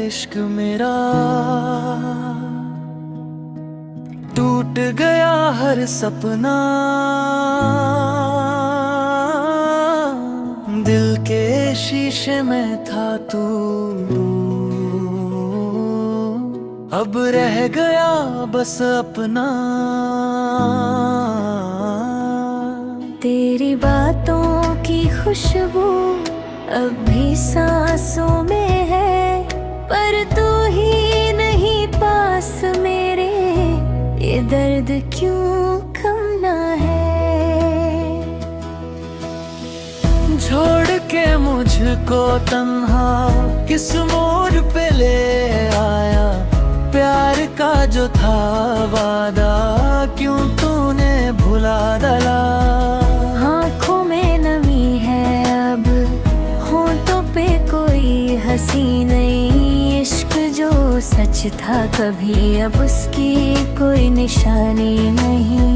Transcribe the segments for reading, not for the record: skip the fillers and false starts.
इश्क मेरा, टूट गया हर सपना, दिल के शीशे में था तू, अब रह गया बस अपना। तेरी बातों की खुशबू अब भी सांसों में है, पर तू ही नहीं पास मेरे, ये दर्द क्यों कम ना है। छोड़ के मुझको तन्हा किस मोड़ पे ले आया, प्यार का जो था वादा क्यों तूने भुला डाला। आँखों में नमी है अब, होंठों पे कोई हंसी नहीं, इश्क जो सच था कभी अब उसकी कोई निशानी नहीं।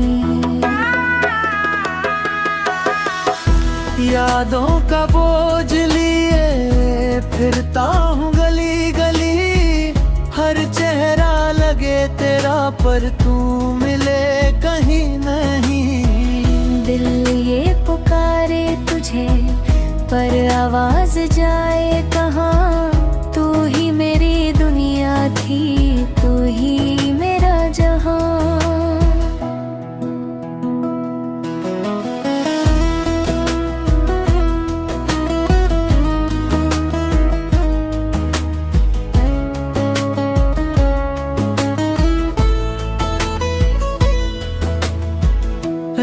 यादों का बोझ लिए फिरता हूँ गली गली, हर चेहरा लगे तेरा पर तू मिले कहीं नहीं। दिल ये पुकारे तुझे पर आवाज जाए कहाँ, तू ही मेरी दुनिया थी, तू ही मेरा जहां।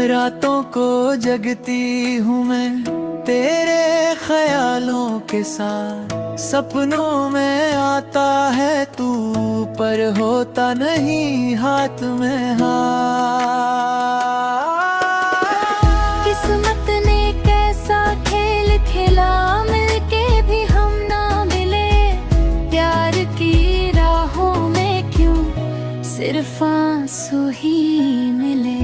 रातों को जगती हूँ मैं तेरे ख्यालों के साथ, सपनों में आता है तू पर होता नहीं हाथ में हाथ। किस्मत ने कैसा खेल खेला, मिलके भी हम ना मिले, प्यार की राहों में क्यों सिर्फ आंसू ही मिले।